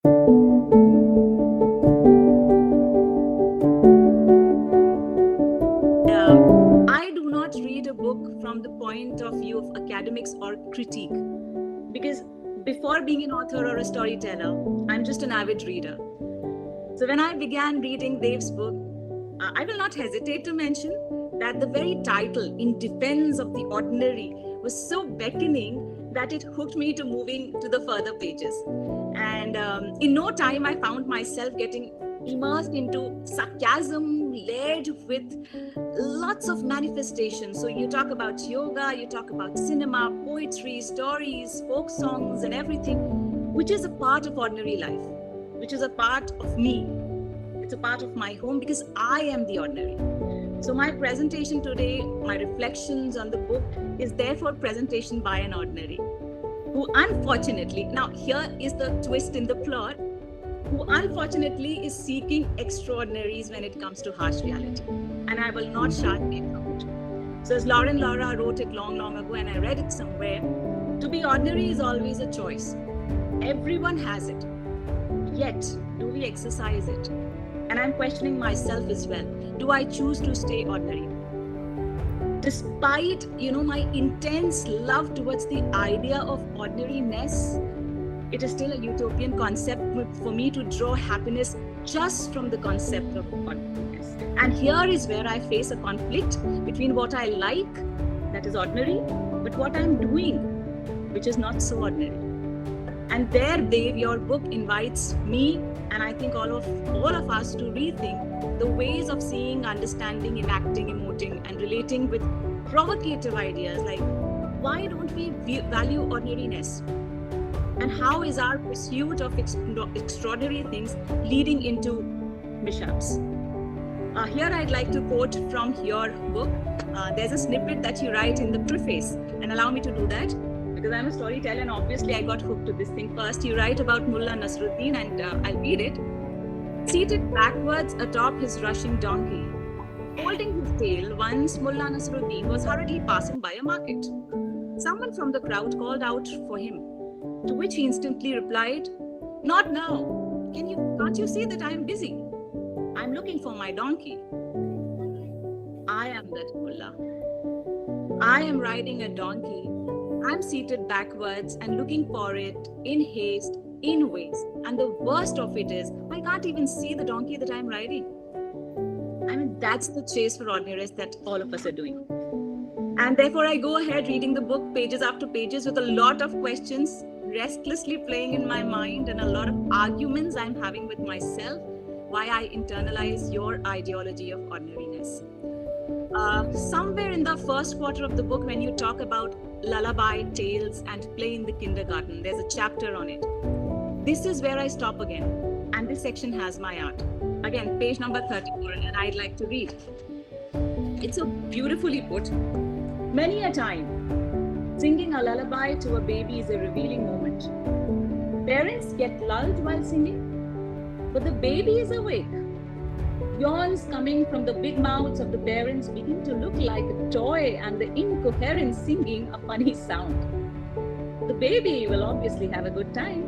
I do not read a book from the point of view of academics or critique, because before being an author or a storyteller, I'm just an avid reader. So when I began reading Dev's book, I will not hesitate to mention that the very title, In Defense of the Ordinary, was so beckoning that it hooked me to moving to the further pages. And in no time, I found myself getting immersed into sarcasm layered with lots of manifestations. So you talk about yoga, you talk about cinema, poetry, stories, folk songs, and everything, which is a part of ordinary life, which is a part of me. It's a part of my home because I am the ordinary. So my presentation today, my reflections on the book, is therefore presentation by an ordinary who unfortunately, now here is the twist in the plot, who unfortunately is seeking extraordinaries when it comes to harsh reality. And I will not shy away from it. So as Lauren Lara wrote it long, long ago, and I read it somewhere, to be ordinary is always a choice. Everyone has it. Yet, do we exercise it? And I'm questioning myself as well. Do I choose to stay ordinary? Despite, my intense love towards the idea of ordinariness, it is still a utopian concept for me to draw happiness just from the concept of ordinariness. And here is where I face a conflict between what I like, that is ordinary, but what I'm doing, which is not so ordinary. And there, Dev, your book invites me, and I think all of us, to rethink the ways of seeing, understanding, enacting, emoting, and relating with provocative ideas like, why don't we value ordinariness? And how is our pursuit of extraordinary things leading into mishaps? Here I'd like to quote from your book. There's a snippet that you write in the preface, and allow me to do that because I'm a storyteller and obviously I got hooked to this thing first. You write about Mullah Nasruddin, and I'll read it. Seated backwards atop his rushing donkey, holding his tail, once Mullah Nasruddin was hurriedly passing by a market. Someone from the crowd called out for him, to which he instantly replied, "Not now. Can't you see that I am busy? I'm looking for my donkey." I am that Mullah. I am riding a donkey. I'm seated backwards and looking for it in haste, in waste. And the worst of it is, I can't even see the donkey that I'm riding. I mean, that's the chase for ordinariness that all of us are doing. And therefore, I go ahead reading the book pages after pages with a lot of questions restlessly playing in my mind and a lot of arguments I'm having with myself why I internalize your ideology of ordinariness. Somewhere in the first quarter of the book, when you talk about lullaby, tales, and play in the kindergarten, there's a chapter on it. This is where I stop again, and this section has my art. Again, page number 34, and I'd like to read. It's so beautifully put. Many a time, singing a lullaby to a baby is a revealing moment. Parents get lulled while singing, but the baby is awake. Yawns coming from the big mouths of the parents begin to look like a toy, and the incoherent singing a funny sound. The baby will obviously have a good time.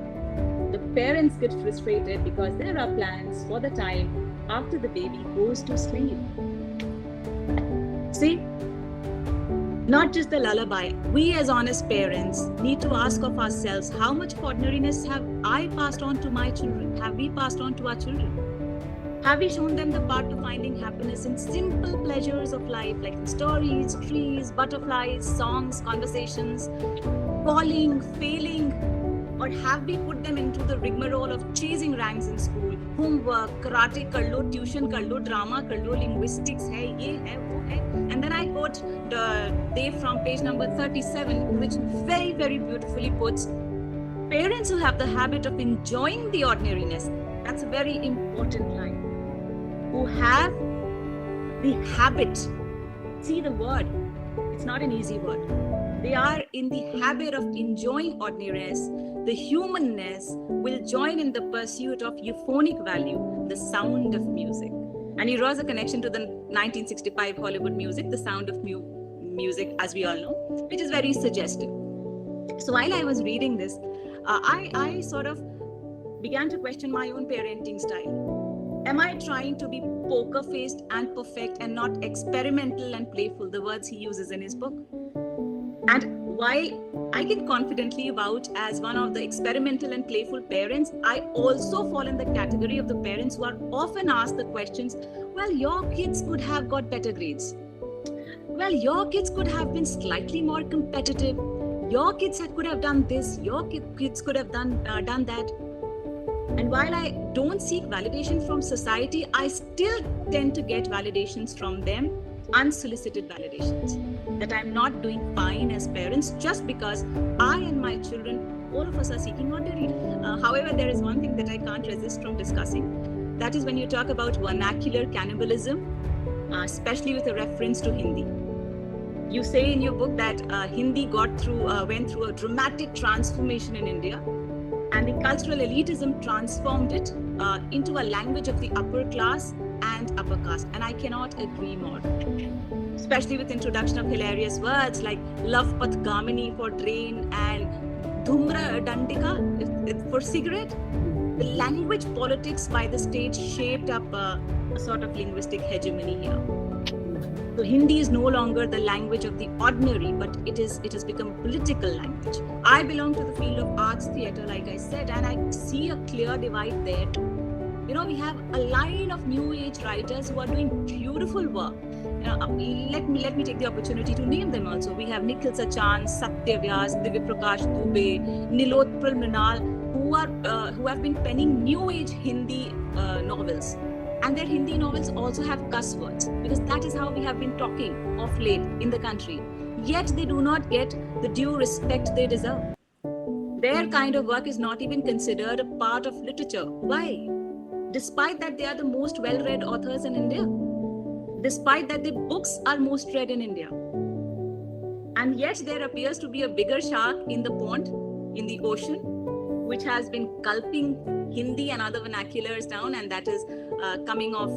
The parents get frustrated because there are plans for the time after the baby goes to sleep. See? Not just the lullaby, we as honest parents need to ask of ourselves, how much ordinariness have I passed on to my children? Have we passed on to our children? Have we shown them the path to finding happiness in simple pleasures of life, like in stories, trees, butterflies, songs, conversations, falling, failing? Or have we put them into the rigmarole of chasing ranks in school, homework, karate kar lo, tuition kar lo, drama kar lo, linguistics hai, ye hai, wo hai? And then I quote Dev from page number 37, which very, very beautifully puts, parents who have the habit of enjoying the ordinariness, that's a very important line, who have the habit, see the word, it's not an easy word, they are in the habit of enjoying ordinariness, the humanness will join in the pursuit of euphonic value, the sound of music. And he draws a connection to the 1965 Hollywood music, The Sound of Music, as we all know, which is very suggestive. So while I was reading this, I sort of began to question my own parenting style. Am I trying to be poker-faced and perfect and not experimental and playful, the words he uses in his book? And while I can confidently vouch as one of the experimental and playful parents, I also fall in the category of the parents who are often asked the questions, well, your kids could have got better grades. Well, your kids could have been slightly more competitive. Your kids could have done this. Your kids could have done that. And while I don't seek validation from society, I still tend to get validations from them, unsolicited validations, that I'm not doing fine as parents just because I and my children, all of us are seeking ordinary. However, there is one thing that I can't resist from discussing. That is when you talk about vernacular cannibalism, especially with a reference to Hindi. You say in your book that Hindi went through a dramatic transformation in India, and the cultural elitism transformed it into a language of the upper class and upper caste. And I cannot agree more. Especially with introduction of hilarious words like love patgamini for drain and dhumra dandika for cigarette. The language politics by the state shaped up a sort of linguistic hegemony here. So Hindi is no longer the language of the ordinary, but it has become a political language. I belong to the field of arts theatre, like I said, and I see a clear divide there too. You know, we have a line of new age writers who are doing beautiful work. Let me take the opportunity to name them also. We have Nikhil Sachan, Satya Vyas, Divya Prakash Dubey, Nilotpal Mrinal, who have been penning new age Hindi novels. And their Hindi novels also have cuss words, because that is how we have been talking of late in the country. Yet they do not get the due respect they deserve. Their kind of work is not even considered a part of literature. Why? Despite that they are the most well-read authors in India. Despite that their books are most read in India. And yet there appears to be a bigger shark in the pond, in the ocean, which has been gulping Hindi and other vernaculars down, and that is coming of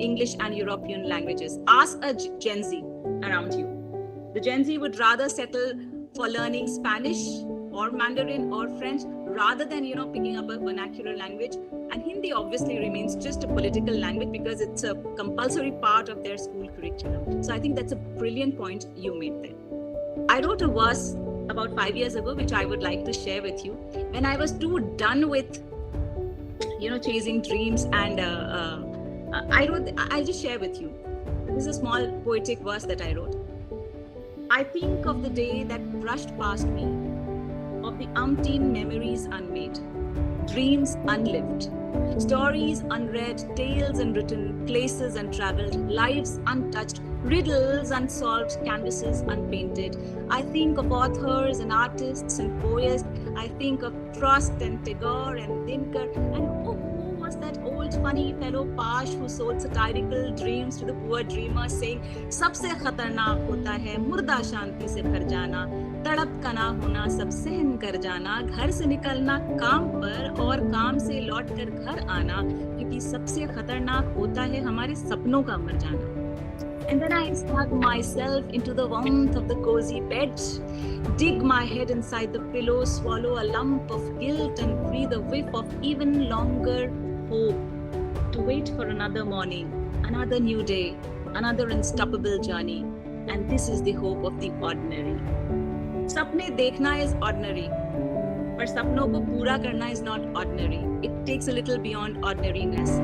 English and European languages. Ask a Gen Z around you. The Gen Z would rather settle for learning Spanish or Mandarin or French rather than, picking up a vernacular language. And Hindi obviously remains just a political language because it's a compulsory part of their school curriculum. So I think that's a brilliant point you made there. I wrote a verse about 5 years ago, which I would like to share with you. When I was too done with, chasing dreams, and I'll just share with you. This is a small poetic verse that I wrote. I think of the day that brushed past me, of the umpteen memories unmade, dreams unlived, stories unread, tales unwritten, places untraveled, lives untouched, riddles unsolved, canvases unpainted. I think of authors and artists and poets. I think of Frost and Tagore and Dinkar, and who was that old funny fellow Pash who sold satirical dreams to the poor dreamers, saying, "Sabse khatarnak hota hai murda shanti se bhar jana, तड़प का ना होना सब सहन कर जाना, घर से निकलना काम पर और काम से लौट कर घर आना, क्योंकि सबसे खतरनाक होता है हमारे सपनों का मर जाना." And then I snug myself into the warmth of the cozy bed, dig my head inside the pillow, swallow a lump of guilt and breathe a whiff of even longer hope, to wait for another morning, another new day, another unstoppable journey. And this is the hope of the ordinary. सपने देखना is ordinary, पर सपनों को पूरा करना is not ordinary. It takes a little beyond ordinariness.